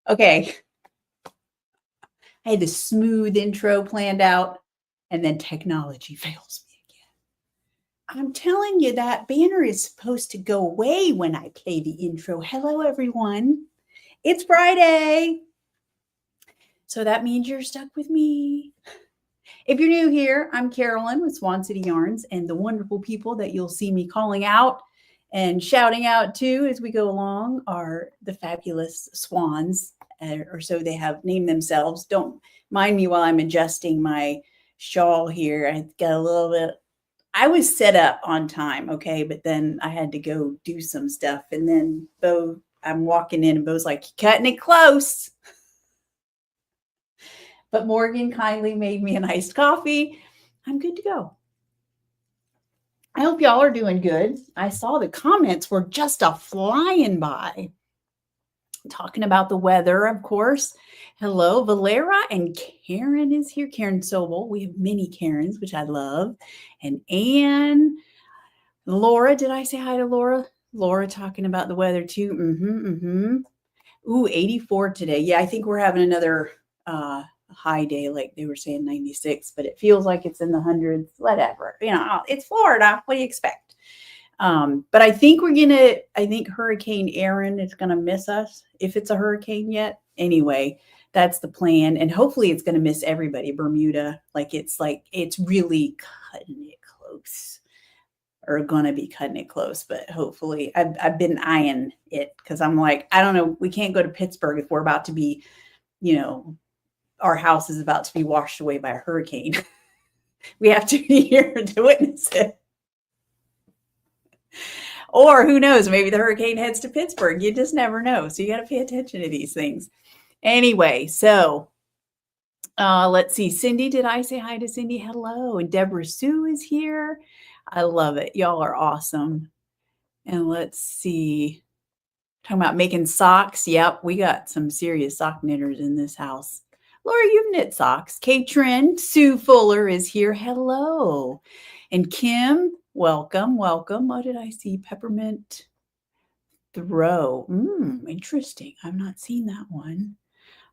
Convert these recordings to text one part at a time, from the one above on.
Okay. I had this smooth intro planned out, and then technology fails me again. I'm telling you, that banner is supposed to go away when I play the intro. Hello, everyone. It's Friday. So that means you're stuck with me. If you're new here, I'm Carolyn with Swan City Yarns, and the wonderful people that you'll see me calling out and shouting out to as we go along are the fabulous swans, or so they have named themselves. Don't mind me while I'm adjusting my shawl here. I got a little bit, I was set up on time, okay, but then I had to go do some stuff. And then Bo, I'm walking in and Bo's like, cutting it close. But Morgan kindly made me an iced coffee. I'm good to go. I hope y'all are doing good. I saw the comments were just a flying by. Talking about the weather, of course. Hello, Valera and Karen is here. Karen Sobel. We have many Karens, which I love. And Anne, Laura. Did I say hi to Laura? Laura talking about the weather too. Ooh, 84 today. Yeah, I think we're having another high day, like they were saying 96, but it feels like it's in the hundreds. Whatever. It's Florida. What do you expect? But I think I think Hurricane Aaron is going to miss us if it's a hurricane yet. Anyway, that's the plan. And hopefully it's going to miss everybody. Bermuda, it's really cutting it close, or going to be cutting it close. But hopefully I've been eyeing it because I'm like, I don't know. We can't go to Pittsburgh if we're about to be, our house is about to be washed away by a hurricane. We have to be here to witness it. Or who knows, maybe the hurricane heads to Pittsburgh. You just never know. So you got to pay attention to these things. Anyway, so let's see. Cindy, did I say hi to Cindy? Hello. And Deborah Sue is here. I love it. Y'all are awesome. And let's see. Talking about making socks. Yep, we got some serious sock knitters in this house. Laura, you've knit socks. Katrin, Sue Fuller is here. Hello. And Kim, welcome. What did I see? Peppermint throw. Interesting. I've not seen that one.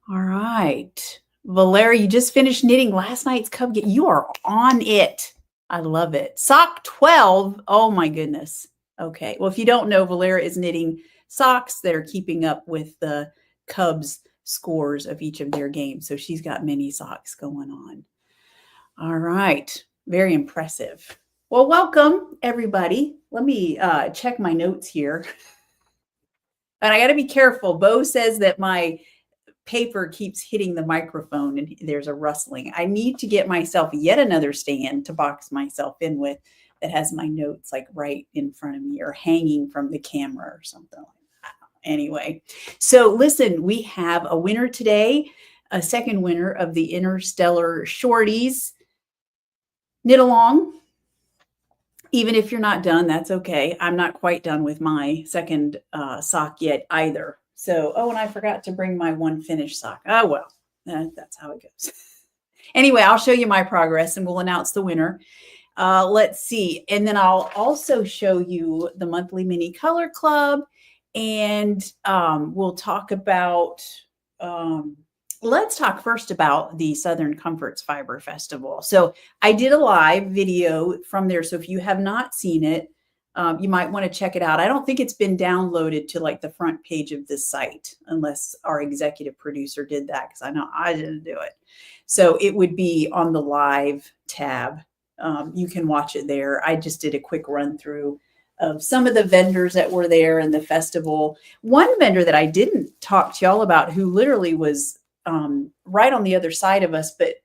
All right. Valeria, you just finished knitting last night's cub. You are on it. I love it. Sock 12. Oh my goodness. Okay. Well, if you don't know, Valeria is knitting socks that are keeping up with the Cubs scores of each of their games. So she's got many socks going on. All right. Very impressive. Well, welcome everybody. Let me check my notes here. And I got to be careful. Bo says that my paper keeps hitting the microphone and there's a rustling. I need to get myself yet another stand to box myself in with that has my notes like right in front of me or hanging from the camera or something like that. Anyway, so listen, we have a winner today, a second winner of the Interstellar Shorties. Knit along. Even if you're not done, that's okay. I'm not quite done with my second sock yet either. So, and I forgot to bring my one finished sock. Oh, well, that's how it goes. Anyway, I'll show you my progress and we'll announce the winner. Let's see. And then I'll also show you the monthly mini color club. And we'll talk about, let's talk first about the Southern Comforts Fiber Festival. So I did a live video from there. So if you have not seen it, you might want to check it out. I don't think it's been downloaded to like the front page of this site, unless our executive producer did that, because I know I didn't do it. So it would be on the live tab. You can watch it there. I just did a quick run through of some of the vendors that were there in the festival. One vendor that I didn't talk to y'all about, who literally was right on the other side of us, but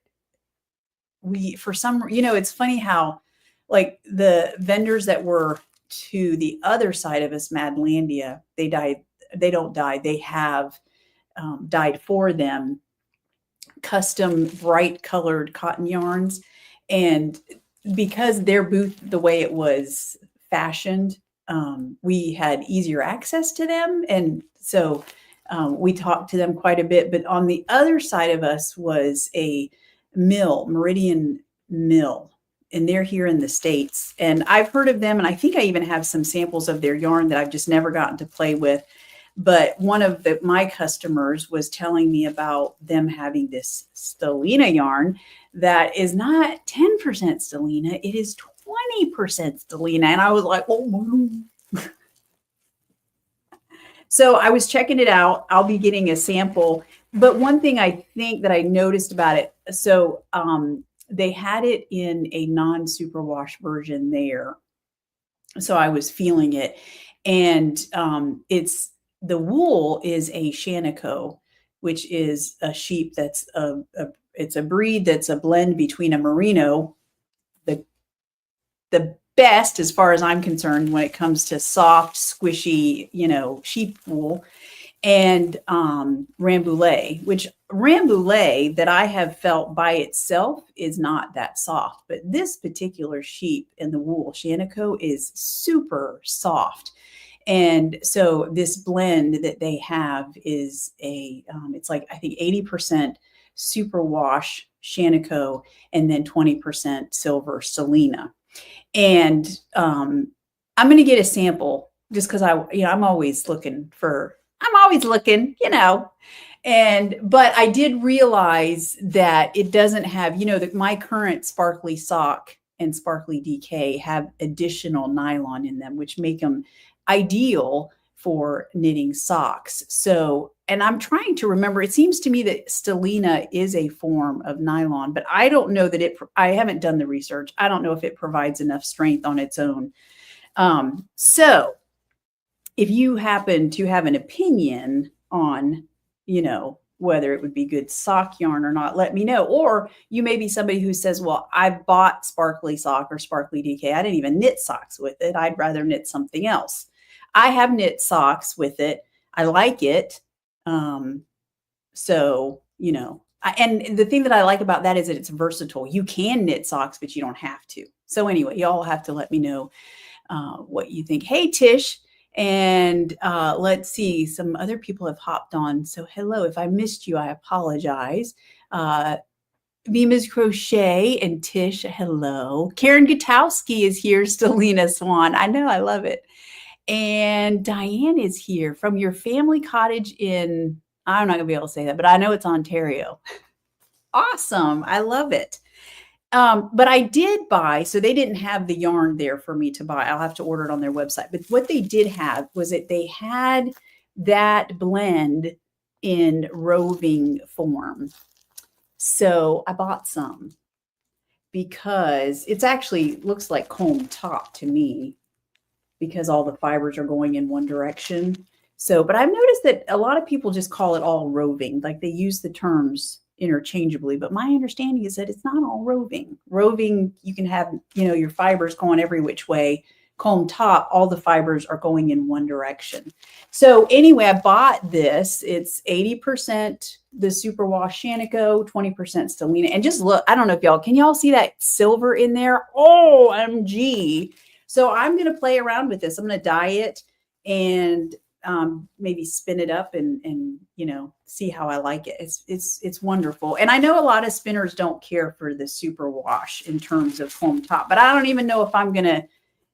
for some, it's funny how like the vendors that were to the other side of us, Madlandia, they don't die. They have dyed for them custom bright colored cotton yarns. And because their booth, the way it was fashioned, we had easier access to them. And so we talked to them quite a bit. But on the other side of us was a mill, Meridian Mill, and they're here in the States. And I've heard of them, and I think I even have some samples of their yarn that I've just never gotten to play with. But one of my customers was telling me about them having this Stellina yarn that is not 10% Stellina, it is 20% Stellina. And I was like, oh. So I was checking it out. I'll be getting a sample. But one thing I think that I noticed about it, so they had it in a non-superwash version there. So I was feeling it. And it's the wool is a Shanico, which is a sheep that's it's a breed that's a blend between a merino, the best as far as I'm concerned when it comes to soft, squishy, sheep wool, and Rambouillet, which Rambouillet that I have felt by itself is not that soft, but this particular sheep in the wool, Shanico, is super soft. And so this blend that they have is it's like, I think 80% superwash Shanico and then 20% silver Stellina. And I'm going to get a sample just because I'm always looking, but I did realize that it doesn't have, my current sparkly sock and sparkly DK have additional nylon in them, which make them ideal for knitting socks. So, and I'm trying to remember, it seems to me that Stellina is a form of nylon, but I don't know that I haven't done the research. I don't know if it provides enough strength on its own. So if you happen to have an opinion on, whether it would be good sock yarn or not, let me know. Or you may be somebody who says, well, I've bought sparkly sock or sparkly DK. I didn't even knit socks with it. I'd rather knit something else. I have knit socks with it. I like it. So, and the thing that I like about that is that it's versatile. You can knit socks, but you don't have to. So anyway, y'all have to let me know what you think. Hey, Tish. And let's see, some other people have hopped on. So hello, if I missed you, I apologize. Vima's Crochet and Tish, hello. Karen Gutowski is here, Stellina Swan. I know, I love it. And Diane is here from your family cottage in, I'm not going to be able to say that, but I know it's Ontario. Awesome. I love it. But I did buy, so they didn't have the yarn there for me to buy. I'll have to order it on their website. But what they did have was that they had that blend in roving form. So I bought some because it's actually looks like comb top to me because all the fibers are going in one direction. So, but I've noticed that a lot of people just call it all roving, like they use the terms interchangeably, but my understanding is that it's not all roving. Roving, you can have, your fibers going every which way. Comb top, all the fibers are going in one direction. So anyway, I bought this. It's 80% the superwash Shanico, 20% Stellina. And just look, I don't know if can y'all see that silver in there? OMG. So I'm going to play around with this. I'm going to dye it and maybe spin it up and see how I like it. It's wonderful. And I know a lot of spinners don't care for the superwash in terms of comb top, but I don't even know if I'm going to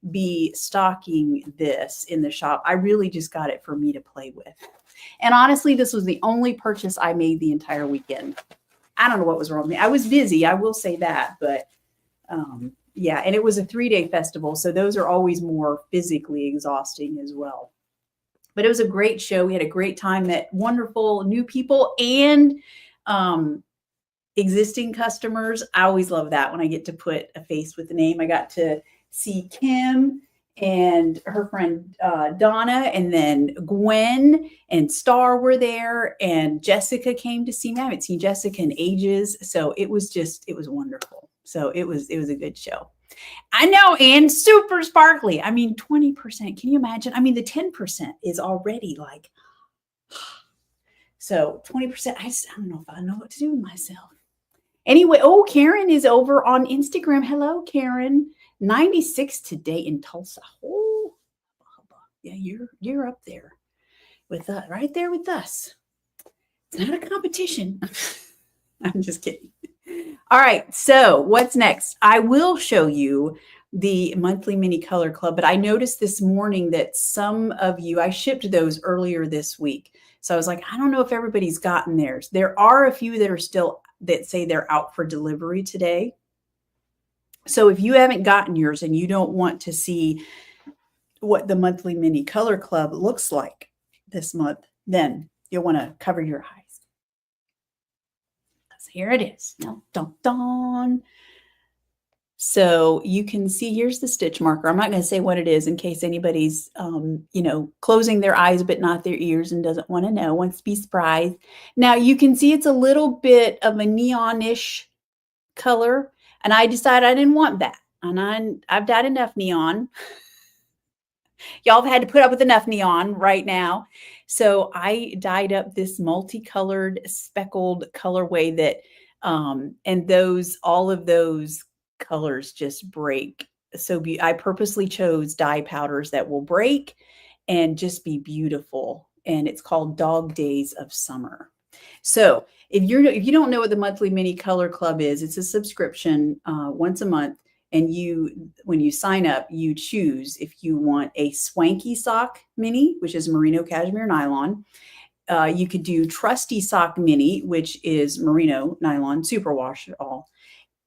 be stocking this in the shop. I really just got it for me to play with. And honestly, this was the only purchase I made the entire weekend. I don't know what was wrong with me. I was busy, I will say that, but yeah, and it was a 3-day festival, so those are always more physically exhausting as well. But it was a great show. We had a great time, met wonderful new people and existing customers. I always love that when I get to put a face with the name. I got to see Kim and her friend Donna, and then Gwen and Star were there, and Jessica came to see me. I haven't seen Jessica in ages, so it was wonderful. So it was a good show. I know, and super sparkly. I mean, 20%. Can you imagine? I mean, the 10% is already like, so 20%. I don't know if I know what to do with myself. Anyway, Karen is over on Instagram. Hello, Karen. 96 today in Tulsa. Oh, yeah, you're up there with us, right there with us. It's not a competition. I'm just kidding. All right, so what's next? I will show you the monthly mini color club, but I noticed this morning that some of you, I shipped those earlier this week. So I was like, I don't know if everybody's gotten theirs. There are a few that are still, that say they're out for delivery today. So if you haven't gotten yours and you don't want to see what the monthly mini color club looks like this month, then you'll want to cover your eyes. So here it is. Dun, dun, dun. So you can see, here's the stitch marker. I'm not going to say what it is in case anybody's, closing their eyes but not their ears and doesn't want to know, wants to be surprised. Now you can see it's a little bit of a neonish color, and I decided I didn't want that. And I've dyed enough neon. Y'all have had to put up with enough neon right now. So I dyed up this multicolored speckled colorway that, and all of those colors just break. So I purposely chose dye powders that will break and just be beautiful. And it's called Dog Days of Summer. So if you don't know what the monthly mini color club is, it's a subscription once a month. And when you sign up, you choose if you want a swanky sock mini, which is merino cashmere nylon. You could do trusty sock mini, which is merino nylon, superwash it all.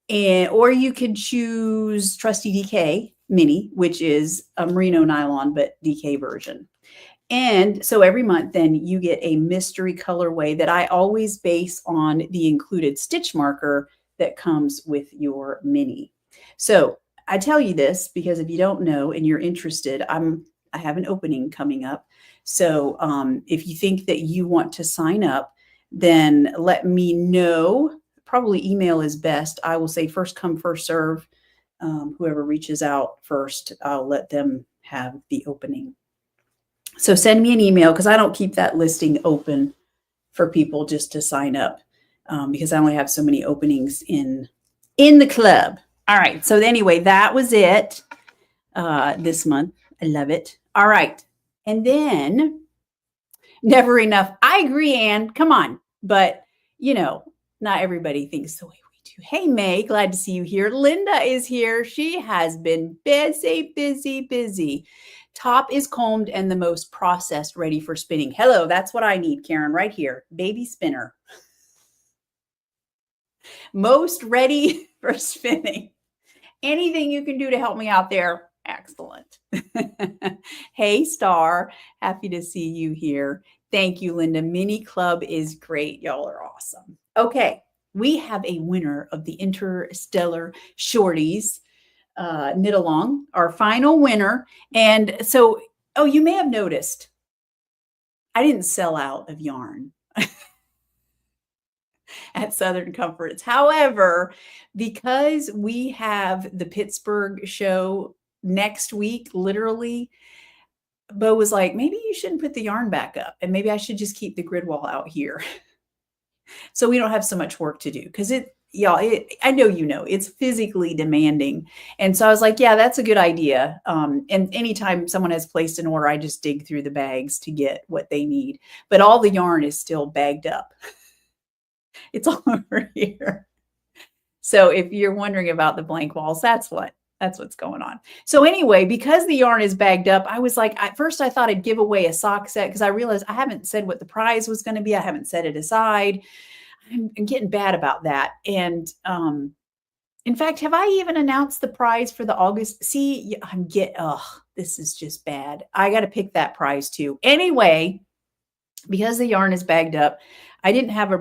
Or you could choose trusty DK mini, which is a merino nylon, but DK version. And so every month, then you get a mystery colorway that I always base on the included stitch marker that comes with your mini. So I tell you this because if you don't know and you're interested, I have an opening coming up. So if you think that you want to sign up, then let me know. Probably email is best. I will say first come, first serve. Whoever reaches out first, I'll let them have the opening. So send me an email because I don't keep that listing open for people just to sign up because I only have so many openings in the club. All right. So anyway, that was it this month. I love it. All right. And then never enough. I agree, Anne. Come on. But, not everybody thinks the way we do. Hey, May, glad to see you here. Linda is here. She has been busy, busy, busy. Top is combed and the most processed, ready for spinning. Hello, that's what I need, Karen, right here. Baby spinner. Most ready for spinning. Anything you can do to help me out there, excellent. Hey, Star, happy to see you here. Thank you, Linda. Mini Club is great. Y'all are awesome. Okay, we have a winner of the Interstellar Shorties knit along, our final winner. And so, you may have noticed I didn't sell out of yarn at Southern Comforts. However, because we have the Pittsburgh show next week, literally, Bo was like, maybe you shouldn't put the yarn back up and maybe I should just keep the grid wall out here. So we don't have so much work to do because I know it's physically demanding. And so I was like, yeah, that's a good idea. And anytime someone has placed an order, I just dig through the bags to get what they need. But all the yarn is still bagged up. It's all over here. So if you're wondering about the blank walls, that's what's going on. So anyway, because the yarn is bagged up, I was like, at first I thought I'd give away a sock set because I realized I haven't said what the prize was going to be. I haven't set it aside. I'm getting bad about that. And in fact, have I even announced the prize for the August? See, this is just bad. I got to pick that prize too. Anyway, because the yarn is bagged up, I didn't have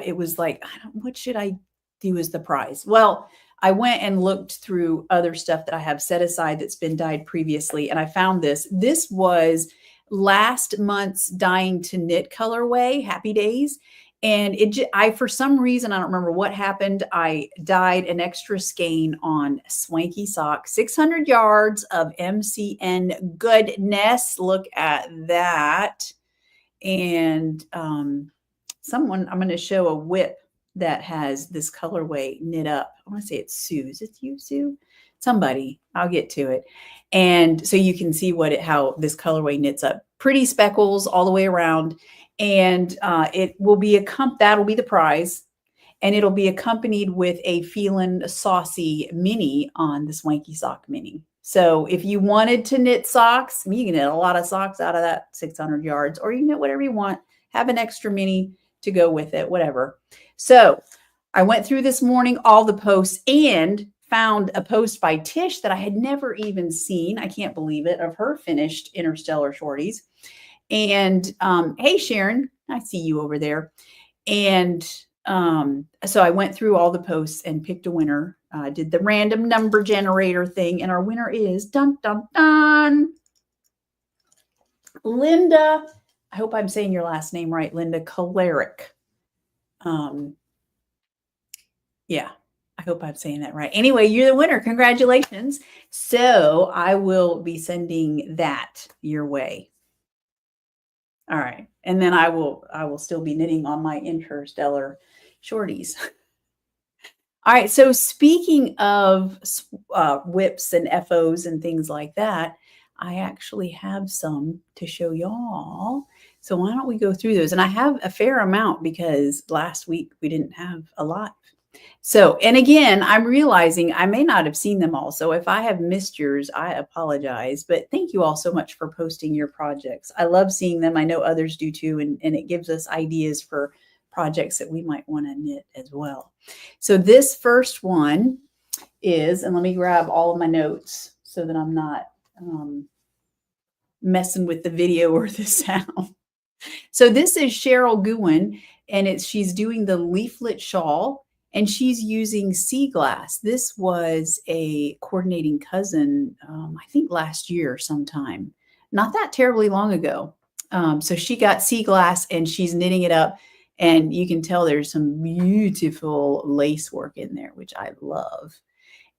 it was like, what should I do as the prize? Well, I went and looked through other stuff that I have set aside that's been dyed previously, and I found this. This was last month's Dying to Knit colorway, Happy Days. And for some reason, I don't remember what happened. I dyed an extra skein on Swanky Sock, 600 yards of MCN goodness. Look at that. And I'm going to show a whip that has this colorway knit up. I want to say it's Sue. Is it you, Sue? Somebody. I'll get to it. And so you can see how this colorway knits up. Pretty speckles all the way around. And it will be that'll be the prize. and it'll be accompanied with a Feelin' Saucy mini on the Swanky Sock mini. So if you wanted to knit socks, you can knit a lot of socks out of that 600 yards, or you can knit whatever you want, have an extra mini to go with it, whatever. So I went through this morning all the posts and found a post by Tish that I had never even seen. I can't believe it, of her finished Interstellar shorties. And hey, Sharon, I see you over there. And so I went through all the posts and picked a winner. Did the random number generator thing, and our winner is dun dun dun, Linda. I hope I'm saying your last name right, Linda Kalarick. Yeah, I hope I'm saying that right. Anyway, you're the winner. Congratulations. So I will be sending that your way. All right. And then I will still be knitting on my Interstellar shorties. All right. So speaking of whips and FOs and things like that, I actually have some to show y'all. So why don't we go through those? And I have a fair amount because last week we didn't have a lot. So, and again, I'm realizing I may not have seen them all. So if I have missed yours, I apologize. But thank you all so much for posting your projects. I love seeing them. I know others do too. And it gives us ideas for projects that we might want to knit as well. So this first one is, and let me grab all of my notes so that I'm not messing with the video or the sound. So this is Cheryl Gouen, and she's doing the leaflet shawl. And she's using sea glass. This was a coordinating cousin, I think last year sometime, not that terribly long ago. So she got sea glass and she's knitting it up. And you can tell there's some beautiful lace work in there, which I love.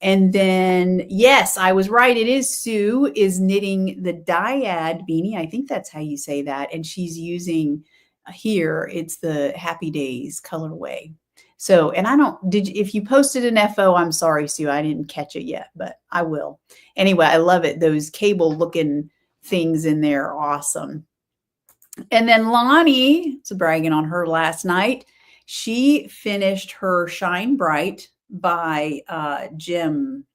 And then, yes, I was right. It is Sue is knitting the dyad beanie. I think that's how you say that. And she's using here, it's the Happy Days colorway. So, and if you posted an FO, I'm sorry, Sue, I didn't catch it yet, but I will. Anyway, I love it. Those cable looking things in there are awesome. And then Lonnie, it's bragging on her last night. She finished her Shine Bright by Jim.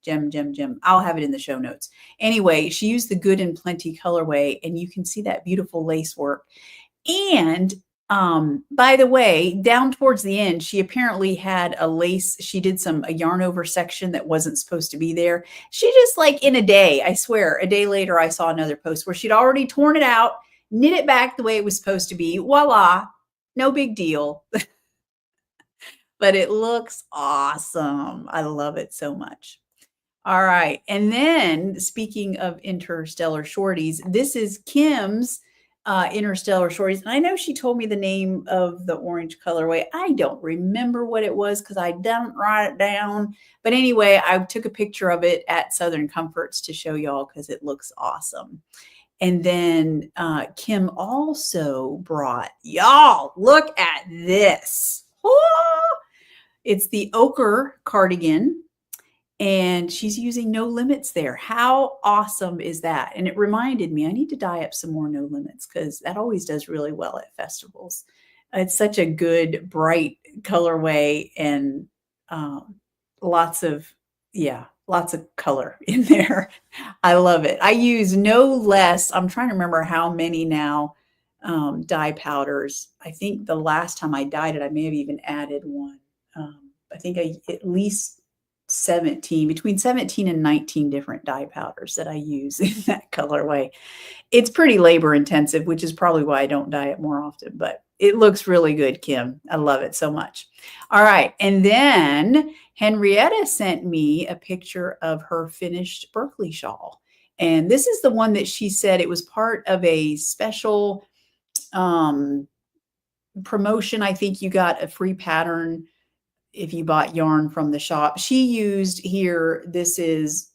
I'll have it in the show notes. Anyway, she used the Good and Plenty colorway, and you can see that beautiful lace work. And by the way, down towards the end, she apparently had a lace. She did a yarn over section that wasn't supposed to be there. She just like in a day, I swear, a day later, I saw another post where she'd already torn it out, knit it back the way it was supposed to be. Voila, no big deal. But it looks awesome. I love it so much. All right. And then speaking of Interstellar shorties, this is Kim's Interstellar shorties. And I know she told me the name of the orange colorway. I don't remember what it was because I didn't write it down. But anyway, I took a picture of it at Southern Comforts to show y'all because it looks awesome. And then Kim also brought, y'all, look at this. Oh, it's the ochre cardigan. And she's using No Limits there. How awesome is that? And it reminded me, I need to dye up some more No Limits because that always does really well at festivals. It's such a good, bright colorway and lots of color in there. I love it. I use no less, I'm trying to remember how many now dye powders. I think the last time I dyed it, I may have even added one. I think at least between 17 and 19 different dye powders that I use in that colorway. It's pretty labor intensive, which is probably why I don't dye it more often, but it looks really good, Kim. I love it so much. All right. And then Henrietta sent me a picture of her finished Berkeley shawl. And this is the one that she said it was part of a special promotion. I think you got a free pattern if you bought yarn from the shop. She used here, this is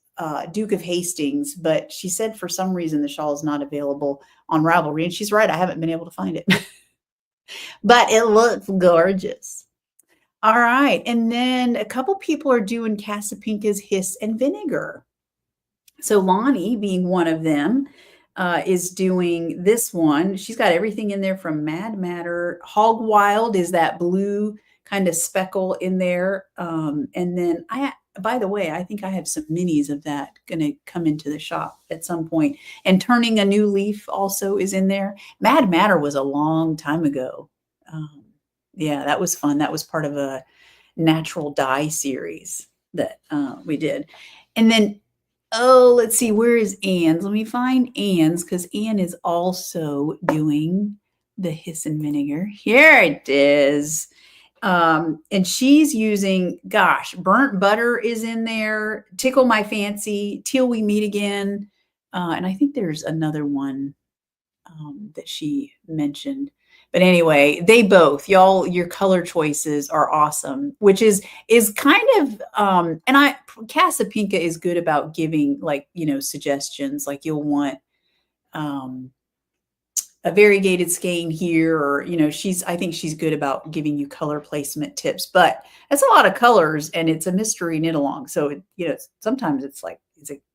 Duke of Hastings, but she said for some reason the shawl is not available on Ravelry. And she's right, I haven't been able to find it. But it looks gorgeous. All right. And then a couple people are doing Casapinka's Hiss and Vinegar. So Lonnie, being one of them, is doing this one. She's got everything in there from Mad Matter. Hog Wild is that blue kind of speckle in there. And then by the way, I think I have some minis of that going to come into the shop at some point. And Turning a New Leaf also is in there. Mad Matter was a long time ago. Yeah, that was fun. That was part of a natural dye series that we did. And then, oh, let's see, where is Anne's? Let me find Anne's because Anne is also doing the Hiss and Vinegar. Here it is. And she's using, gosh, Burnt Butter is in there, Tickle My Fancy, Till We Meet Again. And I think there's another one that she mentioned. But anyway, they both, y'all, your color choices are awesome, which is kind of and Casapinka is good about giving like, suggestions. Like you'll want a variegated skein here, or I think she's good about giving you color placement tips. But it's a lot of colors and it's a mystery knit along. So sometimes it's like,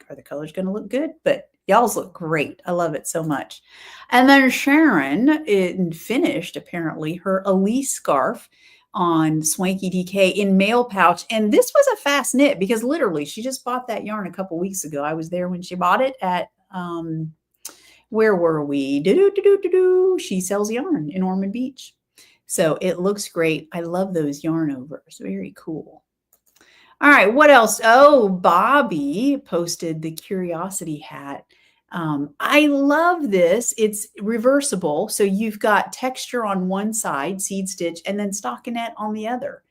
are the colors going to look good? But y'all's look great. I love it so much. And then Sharon finished apparently her Elise scarf on Swanky DK in mail pouch. And this was a fast knit because literally she just bought that yarn a couple weeks ago. I was there when she bought it at where were we? She sells yarn in Ormond Beach. So it looks great. I love those yarn overs. Very cool. All right, what else? Oh, Bobby posted the Curiosity hat. I love this. It's reversible. So you've got texture on one side, seed stitch, and then stockinette on the other.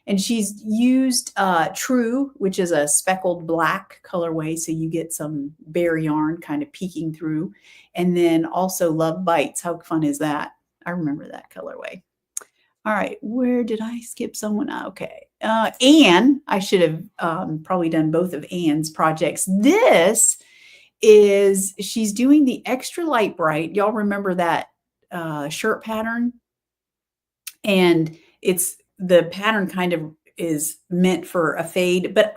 And she's used True, which is a speckled black colorway. So you get some bare yarn kind of peeking through. And then also Love Bites. How fun is that? I remember that colorway. All right, where did I skip someone? Okay. Anne, I should have probably done both of Anne's projects. This is, she's doing the Extra Light Bright. Y'all remember that shirt pattern? And the pattern kind of is meant for a fade, but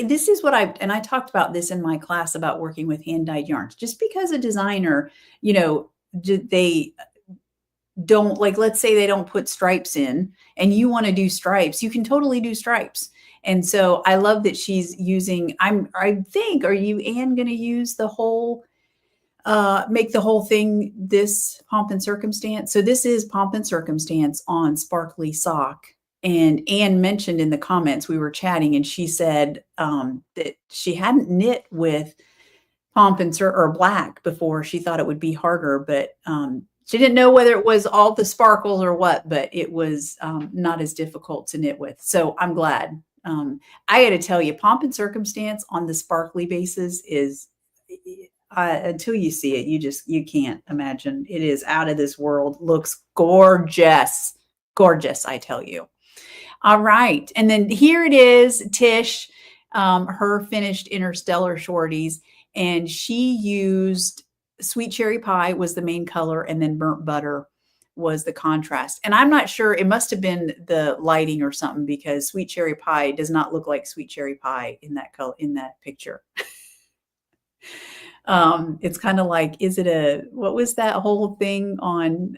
this is what I talked about this in my class about working with hand-dyed yarns. Just because a designer, they don't, like, let's say they don't put stripes in and you want to do stripes, you can totally do stripes. And so I love that she's using, I think, are you, Anne, going to use the whole, make the whole thing this Pomp and Circumstance? So this is Pomp and Circumstance on sparkly sock. And Anne mentioned in the comments, we were chatting, and she said that she hadn't knit with Pomp and or black before. She thought it would be harder, but she didn't know whether it was all the sparkles or what, but it was not as difficult to knit with. So I'm glad. I got to tell you, Pomp and Circumstance on the sparkly bases is, until you see it, you can't imagine. It is out of this world. Looks gorgeous. Gorgeous, I tell you. All right. And then here it is, Tish, her finished Interstellar shorties. And she used Sweet Cherry Pie was the main color, and then Burnt Butter was the contrast. And I'm not sure, it must have been the lighting or something, because Sweet Cherry Pie does not look like Sweet Cherry Pie in that color, in that picture. It's kind of like, what was that whole thing on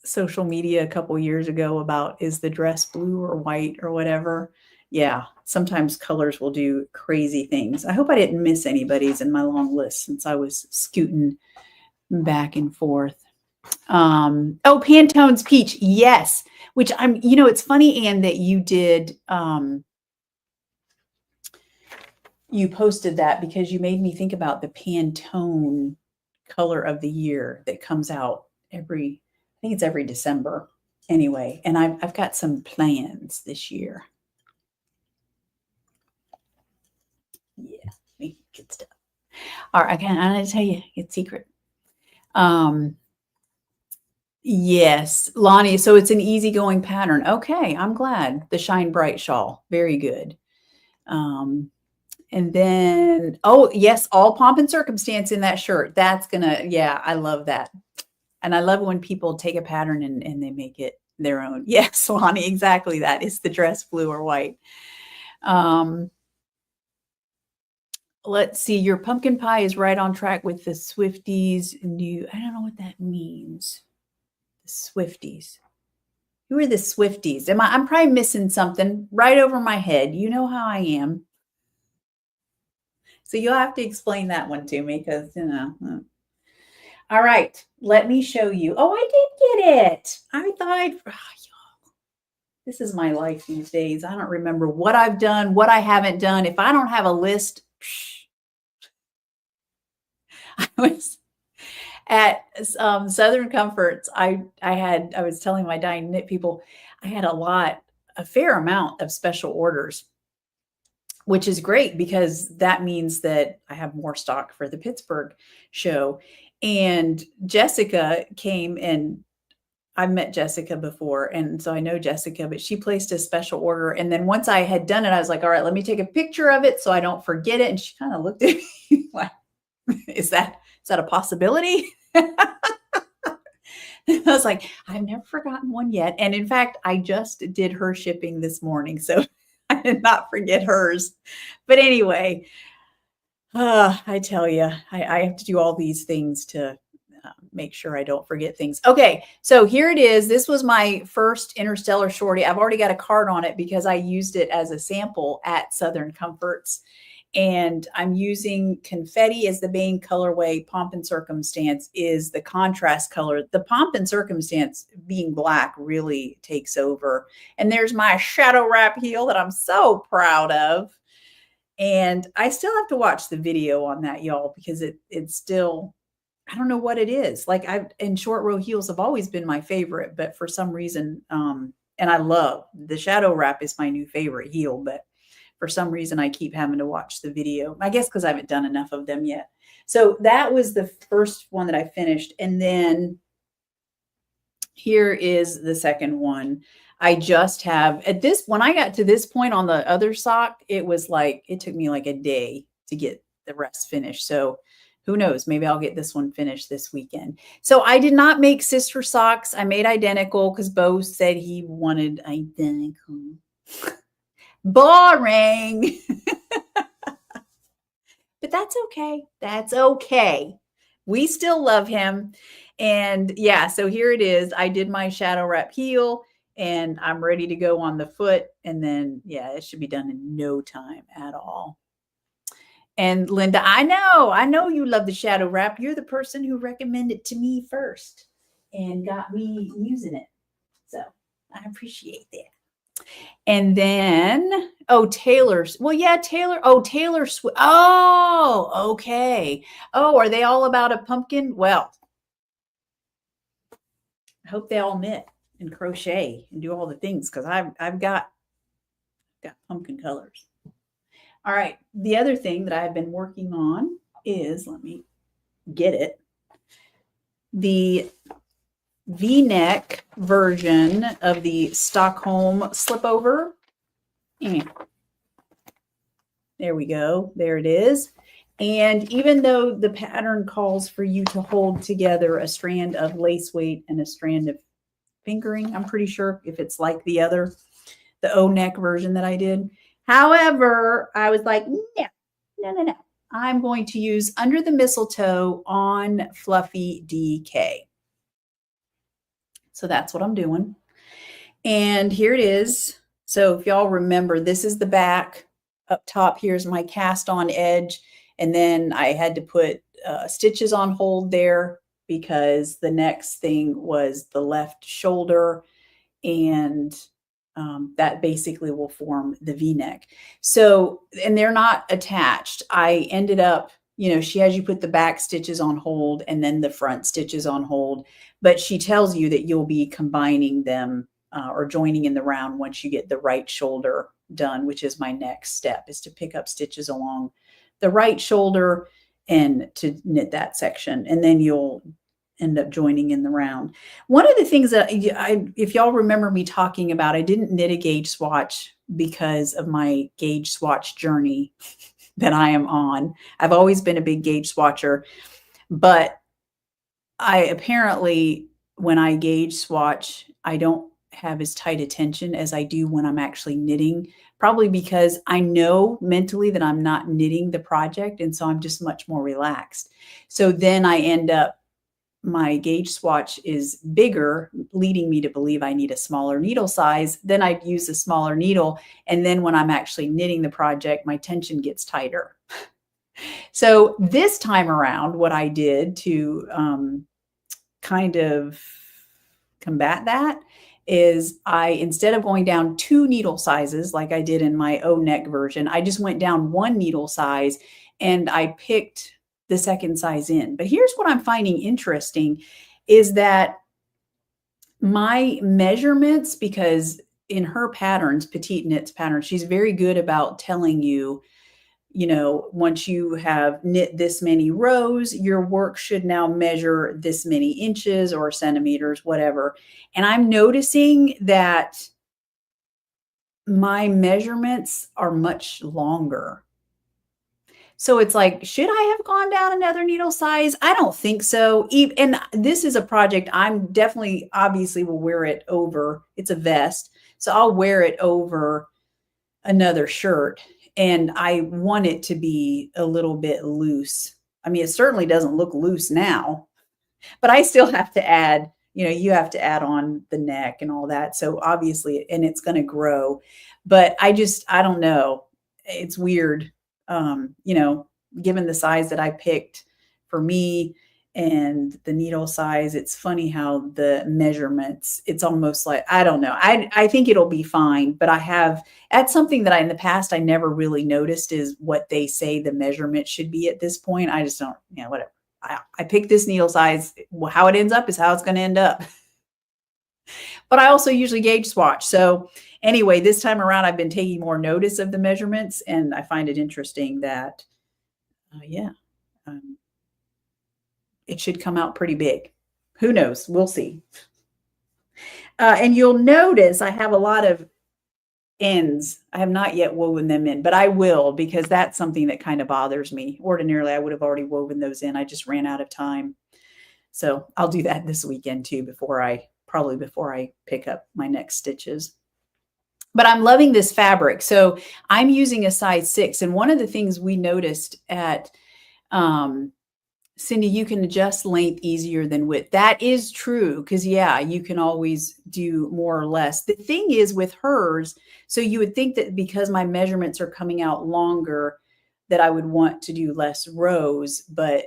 social media a couple years ago about, is the dress blue or white or whatever? Yeah, sometimes colors will do crazy things. I hope I didn't miss anybody's in my long list since I was scooting back and forth. Oh, Pantone's Peach. Yes. Which it's funny, Anne, that you did, you posted that, because you made me think about the Pantone color of the year that comes out I think it's every December anyway. And I've got some plans this year. Yeah, good stuff. All right, I'm going to tell you, it's secret. Yes, Lonnie. So it's an easygoing pattern. Okay, I'm glad. The Shine Bright shawl, very good. And then, oh yes, all Pomp and Circumstance in that shirt. That's gonna, yeah, I love that. And I love when people take a pattern and they make it their own. Yes, Lonnie, exactly that. It's the dress blue or white. Let's see, your pumpkin pie is right on track with the Swifties new. I don't know what that means. The Swifties. Who are the Swifties? I'm probably missing something right over my head. You know how I am. So you'll have to explain that one to me because, All right, let me show you. Oh, I did get it. I thought, this is my life these days. I don't remember what I've done, what I haven't done. If I don't have a list, I was at Southern Comforts. I was telling my dying knit people, I had a fair amount of special orders, which is great because that means that I have more stock for the Pittsburgh show. And Jessica came, and I've met Jessica before, and so I know Jessica, but she placed a special order. And then once I had done it, I was like, all right, let me take a picture of it so I don't forget it. And she kind of looked at me like, is that a possibility? I was like, I've never forgotten one yet. And in fact, I just did her shipping this morning, so I did not forget hers. But anyway, I tell you, I have to do all these things to make sure I don't forget things. Okay, so here it is. This was my first Interstellar Shorty. I've already got a card on it because I used it as a sample at Southern Comforts. And I'm using Confetti as the main colorway. Pomp and Circumstance is the contrast color. The Pomp and Circumstance being black really takes over. And there's my shadow wrap heel that I'm so proud of. And I still have to watch the video on that, y'all, because it's still, I don't know what it is. Like and short row heels have always been my favorite, but for some reason, and I love the shadow wrap is my new favorite heel, but for some reason I keep having to watch the video. I guess because I haven't done enough of them yet. So that was the first one that I finished. And then here is the second one. I just have when I got to this point on the other sock, it was like, it took me like a day to get the rest finished. So who knows? Maybe I'll get this one finished this weekend. So I did not make sister socks. I made identical because Bo said he wanted identical. Boring. But that's okay. That's okay. We still love him. And yeah, so here it is. I did my shadow wrap heel and I'm ready to go on the foot. And then, yeah, it should be done in no time at all. And Linda, I know you love the shadow wrap. You're the person who recommended it to me first and got me using it. So I appreciate that. And then, Taylor's. Well, yeah, Taylor. Oh, Taylor Swift. Oh, okay. Oh, are they all about a pumpkin? Well, I hope they all knit and crochet and do all the things because I've got pumpkin colors. All right. The other thing that I've been working on is, let me get it, the V-neck version of the Stockholm slipover. There we go. There it is. And even though the pattern calls for you to hold together a strand of lace weight and a strand of fingering, I'm pretty sure if it's like the O-neck version that I did. However, I was like, no. I'm going to use Under the Mistletoe on Fluffy DK. So that's what I'm doing. And here it is. So if y'all remember, this is the back. Up top, here's my cast on edge. And then I had to put stitches on hold there because the next thing was the left shoulder. And that basically will form the V-neck. So, and they're not attached. I ended up, she has you put the back stitches on hold and then the front stitches on hold, but she tells you that you'll be combining them or joining in the round once you get the right shoulder done, which is my next step, is to pick up stitches along the right shoulder and to knit that section. And then you'll end up joining in the round. One of the things that if y'all remember me talking about, I didn't knit a gauge swatch because of my gauge swatch journey that I am on. I've always been a big gauge swatcher, but I apparently, when I gauge swatch, I don't have as tight attention as I do when I'm actually knitting, probably because I know mentally that I'm not knitting the project. And so I'm just much more relaxed. So then I end up my gauge swatch is bigger, leading me to believe I need a smaller needle size, then I'd use a smaller needle. And then when I'm actually knitting the project, my tension gets tighter. So this time around, what I did to kind of combat that is instead of going down 2 needle sizes like I did in my O neck version, I just went down 1 needle size and I picked the second size in. But here's what I'm finding interesting is that my measurements, because in her patterns, Petite Knits pattern, she's very good about telling you, once you have knit this many rows, your work should now measure this many inches or centimeters, whatever. And I'm noticing that my measurements are much longer. So it's like, should I have gone down another needle size? I don't think so. And this is a project I'm definitely, obviously will wear it over. It's a vest. So I'll wear it over another shirt. And I want it to be a little bit loose. I mean, it certainly doesn't look loose now, but I still have to add, you have to add on the neck and all that. So obviously, and it's going to grow, but I don't know. It's weird. Given the size that I picked for me and the needle size, it's funny how the measurements, it's almost like, I don't know. I think it'll be fine, but that's something that in the past, I never really noticed is what they say the measurement should be at this point. I just don't, whatever. I picked this needle size. How it ends up is how it's going to end up. But I also usually gauge swatch. So anyway, this time around, I've been taking more notice of the measurements, and I find it interesting that, it should come out pretty big. Who knows? We'll see. And you'll notice I have a lot of ends. I have not yet woven them in, but I will, because that's something that kind of bothers me. Ordinarily, I would have already woven those in. I just ran out of time. So I'll do that this weekend too, before I pick up my next stitches. But I'm loving this fabric. So I'm using a size 6. And one of the things we noticed at Cindy, you can adjust length easier than width. That is true, because you can always do more or less. The thing is with hers, so you would think that because my measurements are coming out longer, that I would want to do less rows, but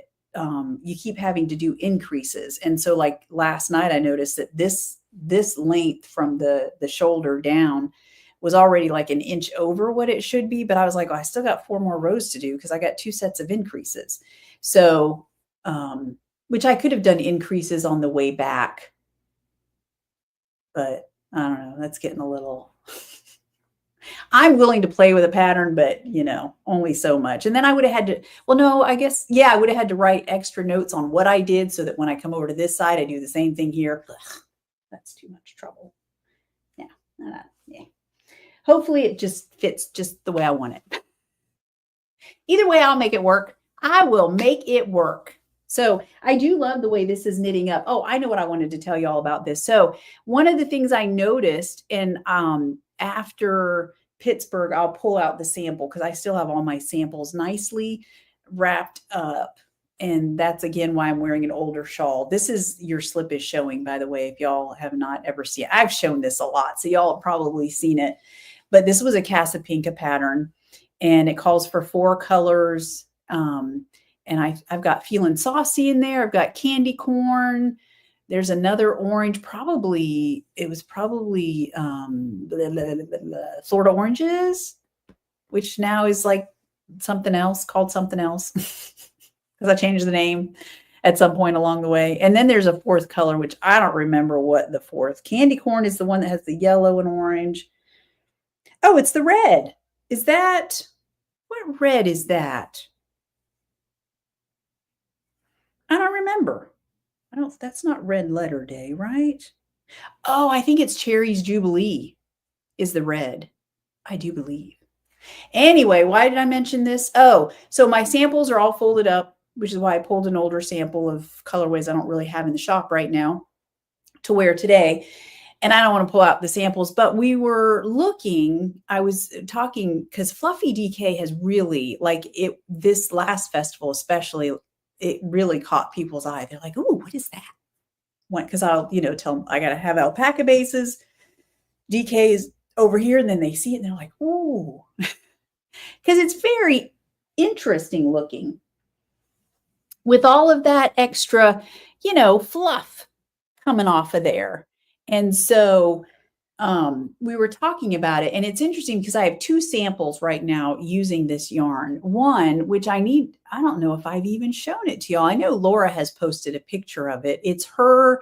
you keep having to do increases. And so like last night, I noticed that this length from the shoulder down was already like an inch over what it should be. But I was like, I still got 4 more rows to do because I got 2 sets of increases. So, which I could have done increases on the way back, but I don't know, that's getting a little, I'm willing to play with a pattern, but only so much. And then I would have had to, I would have had to write extra notes on what I did so that when I come over to this side, I do the same thing here. Ugh, that's too much trouble. Yeah. Hopefully it just fits just the way I want it. Either way, I'll make it work. I will make it work. So I do love the way this is knitting up. Oh, I know what I wanted to tell you all about this. So one of the things I noticed, and after Pittsburgh, I'll pull out the sample because I still have all my samples nicely wrapped up. And that's, again, why I'm wearing an older shawl. This is your slip is showing, by the way, if y'all have not ever seen it. I've shown this a lot, so y'all have probably seen it. But this was a Casapinka pattern, and it calls for 4 colors. And I've got Feeling Saucy in there. I've got candy corn. There's another orange, it was probably Florida Oranges, which now is like something else, called something else, because I changed the name at some point along the way. And then there's a 4th color, which I don't remember what the 4th. Candy corn is the one that has the yellow and orange. Oh, it's the red. What red is that? I don't remember. That's not Red Letter Day, right? Oh, I think it's Cherry's Jubilee is the red. I do believe. Anyway, why did I mention this? Oh, so my samples are all folded up, which is why I pulled an older sample of colorways I don't really have in the shop right now to wear today. And I don't want to pull out the samples, but we were looking, I was talking, because Fluffy DK has really, this last festival especially, it really caught people's eye. They're like, "Ooh, what is that?" Because I'll, tell them I got to have alpaca bases, DKs over here. And then they see it and they're like, "Ooh," because it's very interesting looking with all of that extra, fluff coming off of there. And so we were talking about it, and it's interesting because I have two samples right now using this yarn. One, which I don't know if I've even shown it to y'all. I know Laura has posted a picture of it. It's her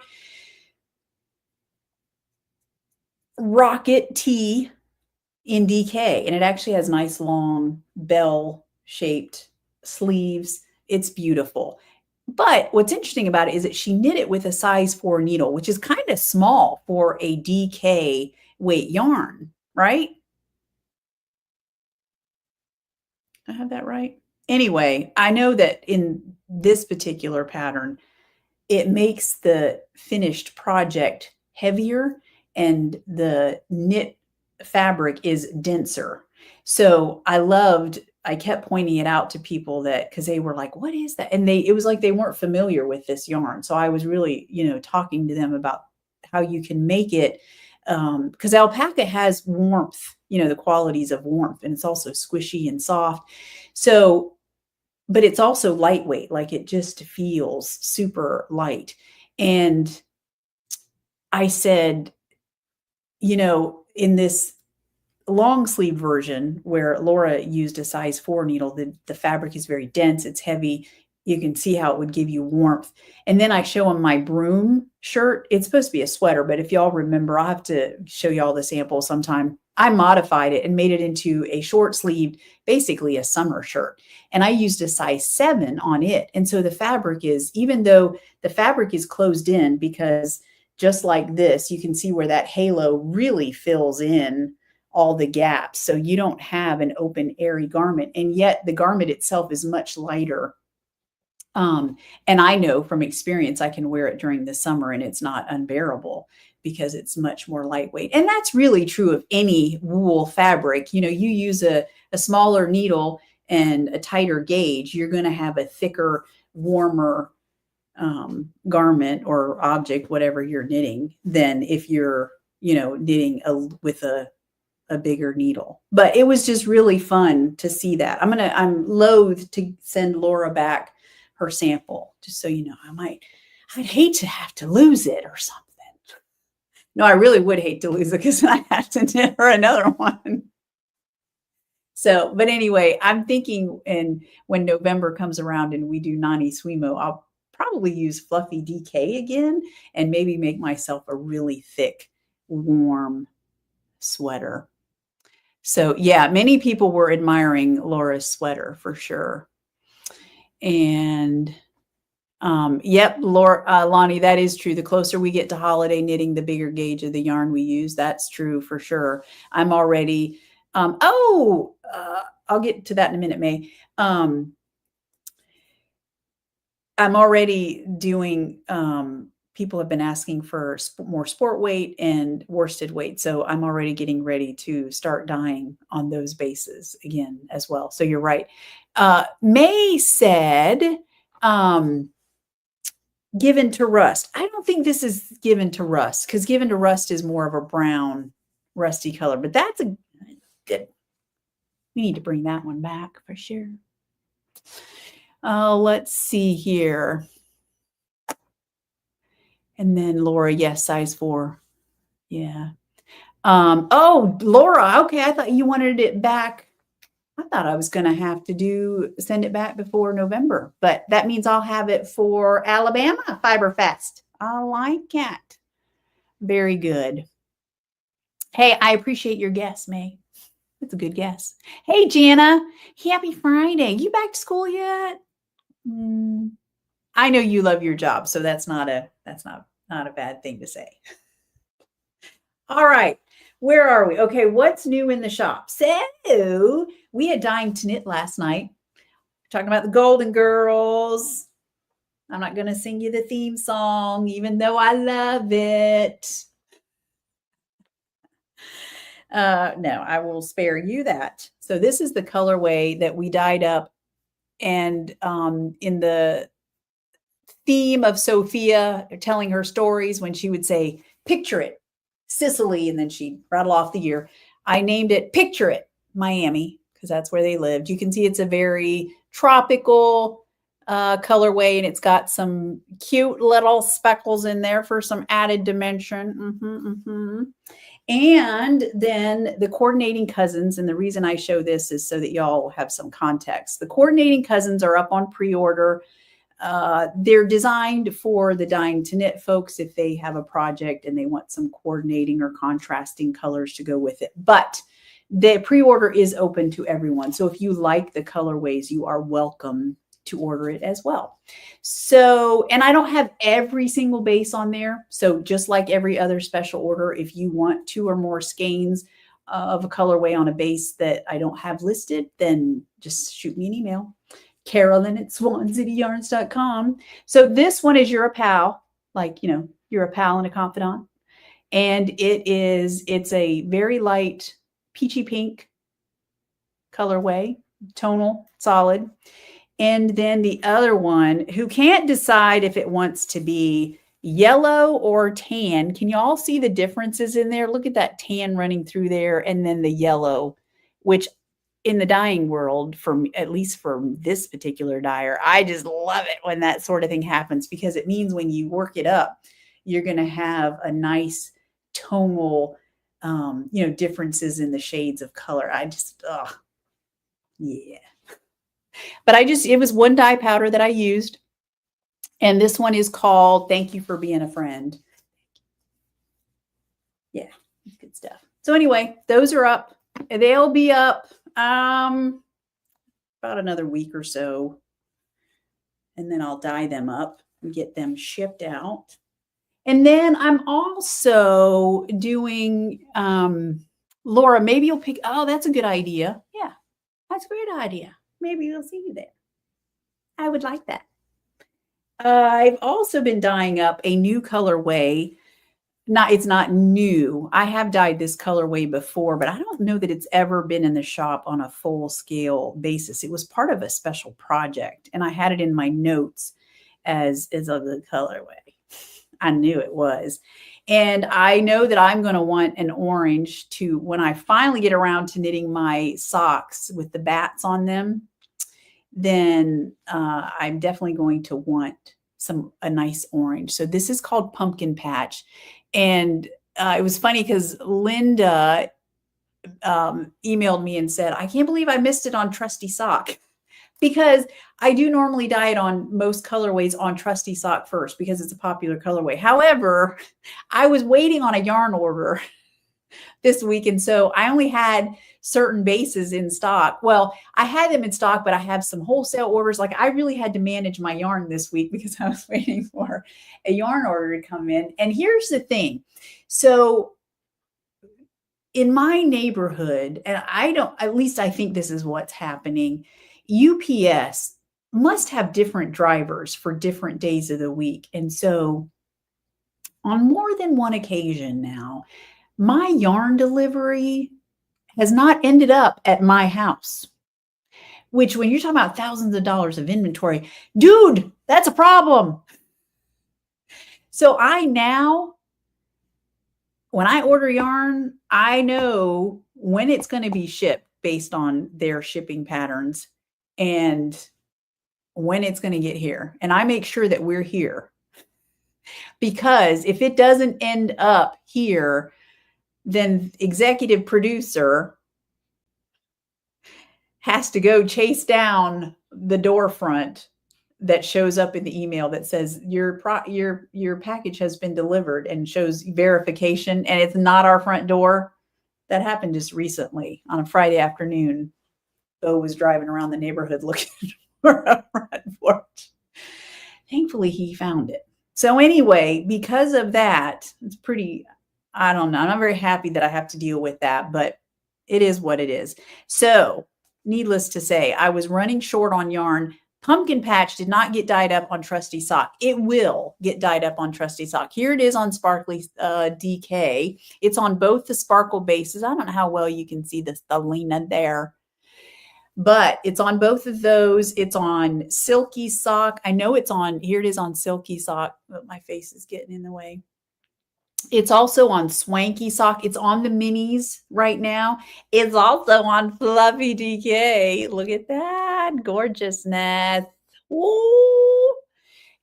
Rocket Tee in DK, and it actually has nice long bell shaped sleeves. It's beautiful. But what's interesting about it is that she knit it with a size 4 needle, which is kind of small for a DK weight yarn, right? I have that right? Anyway, I know that in this particular pattern, it makes the finished project heavier and the knit fabric is denser. So I kept pointing it out to people because they were like, "What is that?" And it was like they weren't familiar with this yarn. So I was really, talking to them about how you can make it, because alpaca has warmth, the qualities of warmth, and it's also squishy and soft. So, but it's also lightweight, like it just feels super light. And I said, in this long sleeve version where Laura used a size 4 needle, the fabric is very dense, it's heavy. You can see how it would give you warmth. And then I show them my broom shirt. It's supposed to be a sweater, but if y'all remember, I'll have to show y'all the sample sometime. I modified it and made it into a short sleeved, basically a summer shirt. And I used a size 7 on it. And so the fabric is, even though the fabric is closed in, because just like this, you can see where that halo really fills in all the gaps. So you don't have an open, airy garment. And yet the garment itself is much lighter. And I know from experience, I can wear it during the summer and it's not unbearable because it's much more lightweight. And that's really true of any wool fabric. You use a smaller needle and a tighter gauge, you're going to have a thicker, warmer garment or object, whatever you're knitting, than if you're, knitting with a bigger needle. But it was just really fun to see that. I'm loath to send Laura back her sample, just so you know. I'd hate to have to lose it or something. No, I really would hate to lose it because I have to knit her another one. So, but anyway, I'm thinking, and when November comes around and we do Nani Swimo, I'll probably use fluffy DK again and maybe make myself a really thick, warm sweater. So yeah, many people were admiring Laura's sweater for sure. And yep, Laura, Lonnie, that is true. The closer we get to holiday knitting, the bigger gauge of the yarn we use. That's true for sure. I'm already, I'll get to that in a minute, May. I'm already doing, people have been asking for more sport weight and worsted weight. So I'm already getting ready to start dyeing on those bases again as well. So you're right. May said, given to rust. I don't think this is given to rust, because given to rust is more of a brown, rusty color, but that's a good, we need to bring that one back for sure. Let's see here. And then Laura, yes, size 4. Yeah. Oh, Laura, okay. I thought you wanted it back. I thought I was going to have to send it back before November, but that means I'll have it for Alabama Fiber Fest. I like it. Very good. Hey, I appreciate your guess, May. That's a good guess. Hey, Jana, happy Friday. You back to school yet? I know you love your job, so that's not a bad thing to say. All right. Where are we? Okay, what's new in the shop? So we had Dying to Knit last night. Talking about the Golden Girls. I'm not going to sing you the theme song, even though I love it. No, I will spare you that. So this is the colorway that we dyed up. And in the theme of Sophia telling her stories when she would say, picture it, Sicily, and then she'd rattle off the year. I named it Picture It, Miami, because that's where they lived. You can see it's a very tropical colorway, and it's got some cute little speckles in there for some added dimension. And then the coordinating cousins, and the reason I show this is so that y'all have some context. The coordinating cousins are up on pre-order. They're designed for the dying to knit folks if they have a project and they want some coordinating or contrasting colors to go with it. But the pre-order is open to everyone. So if you like the colorways, you are welcome to order it as well. So, and I don't have every single base on there. So just like every other special order, if you want 2 or more skeins of a colorway on a base that I don't have listed, then just shoot me an email. Carolyn@swancityarns.com. So this one is You're a Pal, like, you know, you're a pal and a confidant. And it's a very light peachy pink colorway, tonal, solid. And then the other one, who can't decide if it wants to be yellow or tan. Can you all see the differences in there? Look at that tan running through there, and then the yellow, which in the dyeing world, at least for this particular dyer, I just love it when that sort of thing happens, because it means when you work it up, you're going to have a nice tonal, differences in the shades of color. Yeah. But it was one dye powder that I used. And this one is called Thank You for Being a Friend. Yeah, good stuff. So anyway, those are up. They'll be up about another week or so. And then I'll dye them up and get them shipped out. And then I'm also doing, Laura, maybe you'll pick, oh, that's a good idea. Yeah, that's a great idea. Maybe we'll see you there. I would like that. I've also been dyeing up a new colorway. It's not new. I have dyed this colorway before, but I don't know that it's ever been in the shop on a full scale basis. It was part of a special project, and I had it in my notes as a good colorway. I knew it was. And I know that I'm going to want an orange to, when I finally get around to knitting my socks with the bats on them, then I'm definitely going to want a nice orange. So this is called Pumpkin Patch. And it was funny because Linda emailed me and said, I can't believe I missed it on Trusty Sock, because I do normally dye it on most colorways on Trusty Sock first because it's a popular colorway. However, I was waiting on a yarn order this week, and so I only had certain bases in stock. Well, I had them in stock, but I have some wholesale orders. Like, I really had to manage my yarn this week because I was waiting for a yarn order to come in. And here's the thing. So in my neighborhood, and at least I think this is what's happening, UPS must have different drivers for different days of the week. And so on more than one occasion now, my yarn delivery has not ended up at my house, which, when you're talking about thousands of dollars of inventory, dude, that's a problem. So when I order yarn, I know when it's going to be shipped based on their shipping patterns and when it's going to get here. And I make sure that we're here, because if it doesn't end up here, then executive producer has to go chase down the door front that shows up in the email that says your package has been delivered and shows verification, and it's not our front door. That happened just recently on a Friday afternoon. Bo was driving around the neighborhood looking for a front porch. Thankfully, he found it. So anyway, because of that, it's pretty, I don't know. I'm not very happy that I have to deal with that, but it is what it is. So needless to say, I was running short on yarn. Pumpkin Patch did not get dyed up on Trusty Sock. It will get dyed up on Trusty Sock. Here it is on Sparkly DK. It's on both the sparkle bases. I don't know how well you can see the Lena there. but it's on both of those. It's on Silky Sock. I know it's on, here it is on Silky Sock, but my face is getting in the way. It's also on Swanky Sock. It's on the minis right now. It's also on Fluffy DK. Look at that gorgeousness. Ooh.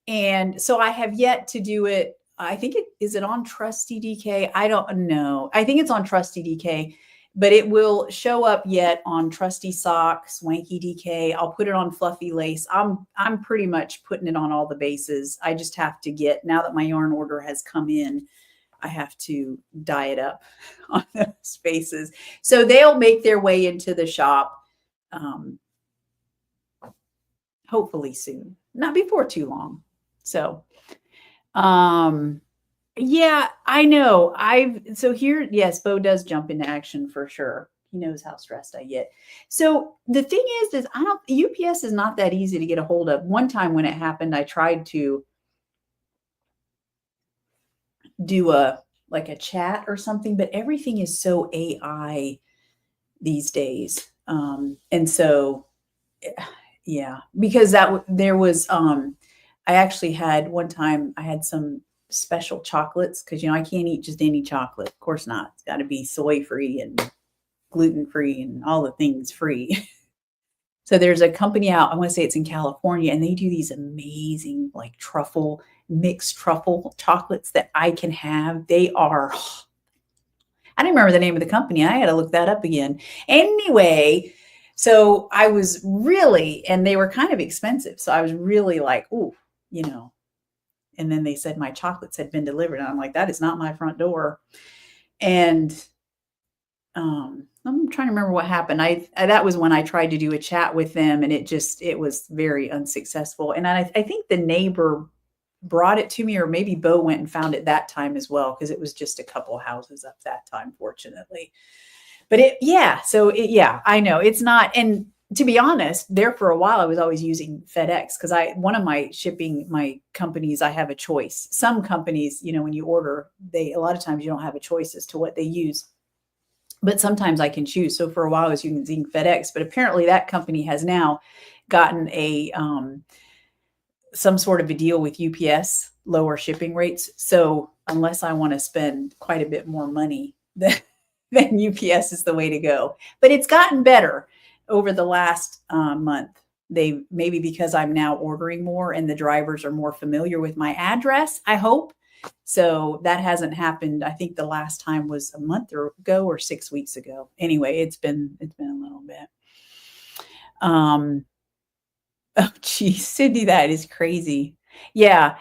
And so I have yet to do it. I think is it on Trusty DK? I don't know. I think it's on Trusty DK, but it will show up yet on Trusty Sock, Swanky DK. I'll put it on Fluffy Lace. I'm pretty much putting it on all the bases. I just have to get, now that my yarn order has come in, I have to dye it up on those bases. So they'll make their way into the shop hopefully soon, not before too long. So, yeah, I know. So here, yes, Bo does jump into action for sure. He knows how stressed I get. So the thing is UPS is not that easy to get a hold of. One time when it happened, I tried to do a chat or something, but everything is so AI these days. And so, yeah, because there was, I actually had one time, I had some special chocolates because, I can't eat just any chocolate. Of course not. It's got to be soy free and gluten free and all the things free. So there's a company out, I want to say it's in California, and they do these amazing mixed truffle chocolates that I can have. They are, I don't remember the name of the company. I had to look that up again. Anyway, so I was really, and they were kind of expensive. So I was really like, ooh, and then they said my chocolates had been delivered. And I'm like, that is not my front door. And I'm trying to remember what happened. That was when I tried to do a chat with them, and it was very unsuccessful. And I think the neighbor brought it to me, or maybe Bo went and found it that time as well, because it was just a couple houses up that time, fortunately. But I know it's not. And to be honest, there for a while, I was always using FedEx because one of my companies, I have a choice. Some companies, when you order, a lot of times you don't have a choice as to what they use. But sometimes I can choose. So for a while I was using FedEx, but apparently that company has now gotten some sort of a deal with UPS, lower shipping rates. So unless I want to spend quite a bit more money, then UPS is the way to go. But it's gotten better over the last month. Maybe because I'm now ordering more and the drivers are more familiar with my address, I hope. So that hasn't happened. I think the last time was a month ago or 6 weeks ago. Anyway, it's been a little bit. Oh, geez, Cindy, that is crazy. Yeah,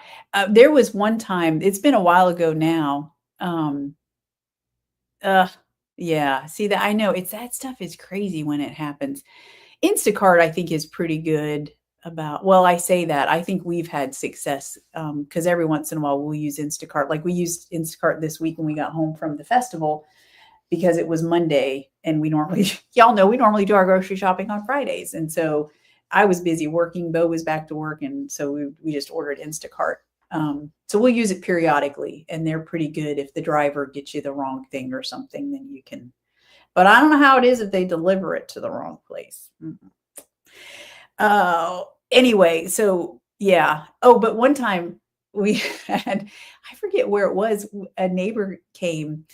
there was one time. It's been a while ago now. Yeah. See that? I know that stuff is crazy when it happens. Instacart, I think, is pretty good. I say that. I think we've had success because every once in a while we'll use Instacart. Like we used Instacart this week when we got home from the festival because it was Monday, and y'all know we normally do our grocery shopping on Fridays. And so I was busy working. Bo was back to work. And so we just ordered Instacart. So we'll use it periodically, and they're pretty good. If the driver gets you the wrong thing or something, then you can, but I don't know how it is if they deliver it to the wrong place. Anyway, so yeah. Oh, but one time we had, I forget where it was, a neighbor came,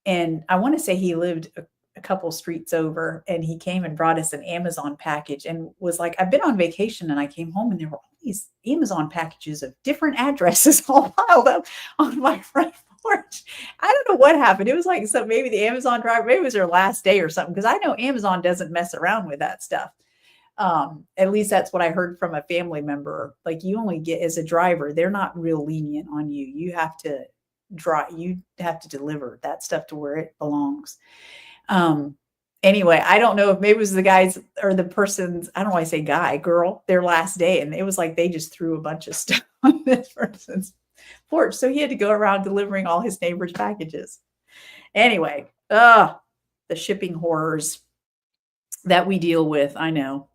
and I want to say he lived a couple streets over, and he came and brought us an Amazon package and was like, I've been on vacation and I came home and there were all these Amazon packages of different addresses all piled up on my front porch. I don't know what happened. It was like, so maybe the Amazon driver, maybe it was their last day or something, because I know Amazon doesn't mess around with that stuff. At least that's what I heard from a family member. Like, you only get, as a driver, they're not real lenient on you. You have to deliver that stuff to where it belongs. Anyway, I don't know if maybe it was the guys or the person's, I don't know why I say guy, girl, their last day. And it was like, they just threw a bunch of stuff on this person's porch. So he had to go around delivering all his neighbors' packages. Anyway, the shipping horrors that we deal with. I know.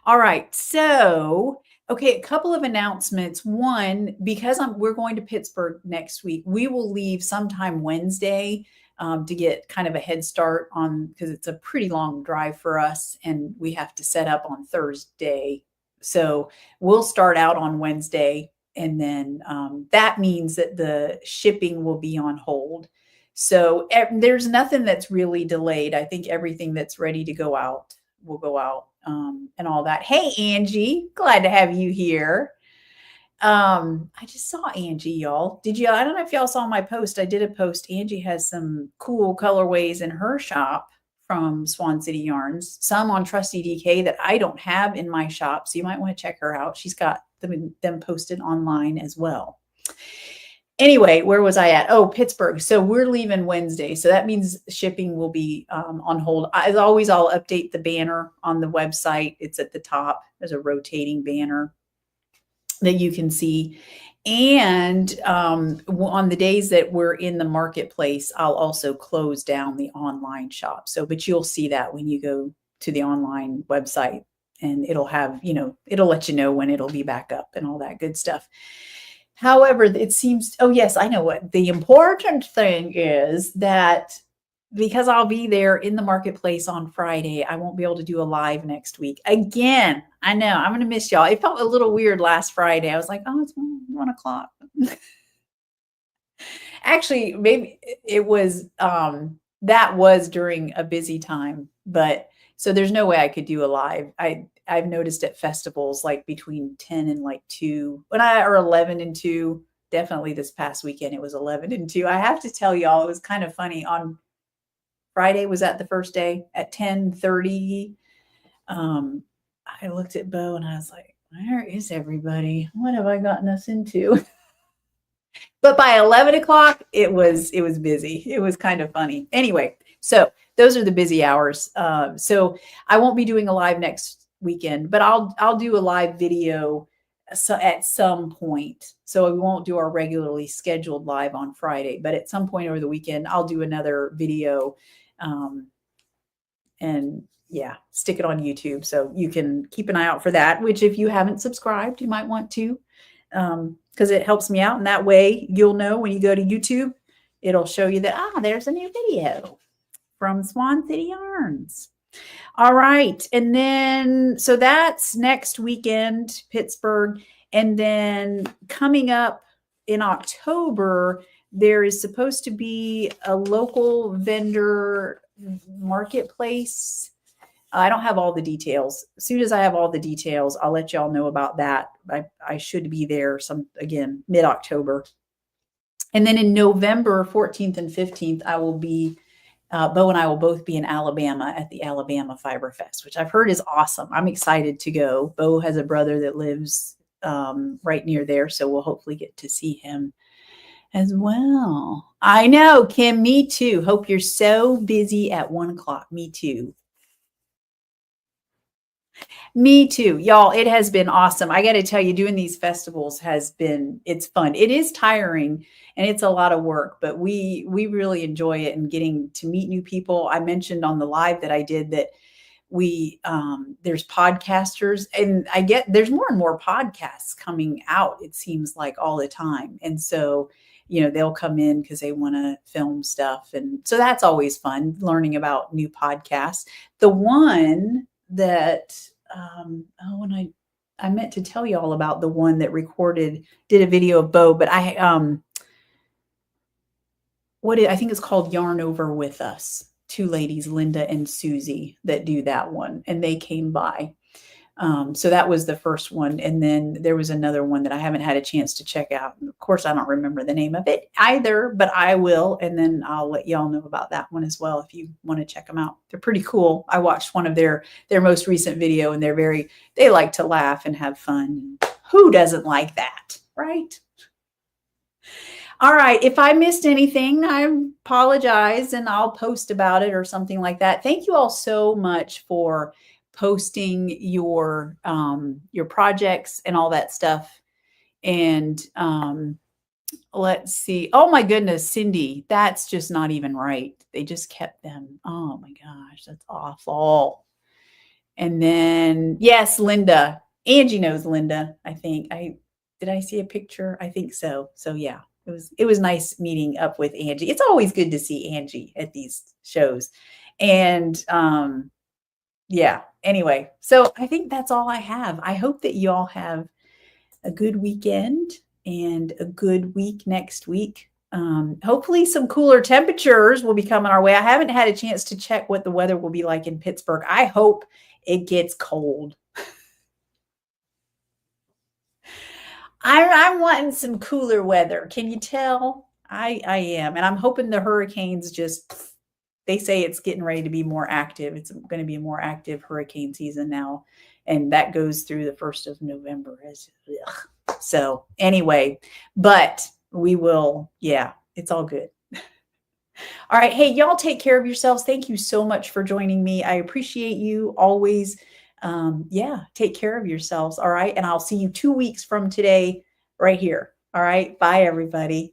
All right. So, okay, a couple of announcements. One, because we're going to Pittsburgh next week, we will leave sometime Wednesday. to get kind of a head start on, because it's a pretty long drive for us and we have to set up on Thursday. So we'll start out on Wednesday, and then that means that the shipping will be on hold. So there's nothing that's really delayed. I think everything that's ready to go out will go out, and all that. Hey, Angie, glad to have you here. I just saw Angie, y'all. I don't know if y'all saw my post. I did a post. Angie has some cool colorways in her shop from Swan City Yarns, some on Trusty DK that I don't have in my shop. So you might want to check her out. She's got them posted online as well. Anyway, where was I at? Oh, Pittsburgh. So we're leaving Wednesday. So that means shipping will be on hold. As always, I'll update the banner on the website. It's at the top. There's a rotating banner that you can see. And on the days that we're in the marketplace, I'll also close down the online shop. So, but you'll see that when you go to the online website, and it'll have, it'll let you know when it'll be back up and all that good stuff. However, it seems, oh yes, I know what the important thing is, that because I'll be there in the marketplace on Friday, I won't be able to do a live next week. Again, I know I'm going to miss y'all. It felt a little weird last Friday. I was like, oh, it's 1 o'clock. Actually, maybe it was, that was during a busy time, but so there's no way I could do a live. I've noticed at festivals, like between 10 and like 2, or 11 and 2, definitely this past weekend, it was 11 and 2. I have to tell y'all, it was kind of funny. On Friday, was that the first day at 10:30? I looked at Bo and I was like, where is everybody? What have I gotten us into? But by 11 o'clock, it was busy. It was kind of funny. Anyway, so those are the busy hours. So I won't be doing a live next weekend, but I'll do a live video at some point. So we won't do our regularly scheduled live on Friday, but at some point over the weekend, I'll do another video, and yeah, stick it on YouTube. So you can keep an eye out for that, which if you haven't subscribed, you might want to, because it helps me out. And that way you'll know when you go to YouTube, it'll show you that, there's a new video from Swan City Yarns. All right. And then, so that's next weekend, Pittsburgh. And then coming up in October, there is supposed to be a local vendor marketplace. I don't have all the details. As soon as I have all the details, I'll let y'all know about that. I should be there again, mid-October. And then in November 14th and 15th, I will be, Bo and I will both be in Alabama at the Alabama Fiber Fest, which I've heard is awesome. I'm excited to go. Bo has a brother that lives right near there, so we'll hopefully get to see him as well. I know, Kim, me too. Hope you're so busy at 1 o'clock. Me too. Me too. Y'all, it has been awesome. I got to tell you, doing these festivals it's fun. It is tiring and it's a lot of work, but we really enjoy it, and getting to meet new people. I mentioned on the live that I did that there's podcasters, and there's more and more podcasts coming out, it seems like, all the time. And so, they'll come in because they want to film stuff. And so that's always fun, learning about new podcasts. The one that, when I meant to tell you all about the one that did a video of Bo, but I think it's called Yarn Over With Us. 2 ladies, Linda and Susie, that do that one, and they came by. So that was the first one. And then there was another one that I haven't had a chance to check out. And of course, I don't remember the name of it either, but I will. And then I'll let y'all know about that one as well, if you want to check them out. They're pretty cool. I watched one of their most recent video, and they like to laugh and have fun. Who doesn't like that, right? All right. If I missed anything, I apologize, and I'll post about it or something like that. Thank you all so much for posting your projects and all that stuff. And let's see. Oh my goodness, Cindy, that's just not even right. They just kept them. Oh my gosh, that's awful. And then, yes, Linda. Angie knows Linda, I think. Did I see a picture? I think so. So yeah, it was nice meeting up with Angie. It's always good to see Angie at these shows. And yeah, anyway, so I think that's all I have. I hope that you all have a good weekend and a good week next week. Hopefully some cooler temperatures will be coming our way. I haven't had a chance to check what the weather will be like in Pittsburgh. I hope it gets cold. I'm wanting some cooler weather. Can you tell? I am. And I'm hoping the hurricanes just, they say it's getting ready to be more active. It's going to be a more active hurricane season now. And that goes through the 1st of November. So anyway, but we will, yeah, it's all good. All right. Hey, y'all take care of yourselves. Thank you so much for joining me. I appreciate you always. Yeah, take care of yourselves. All right. And I'll see you 2 weeks from today right here. All right. Bye, everybody.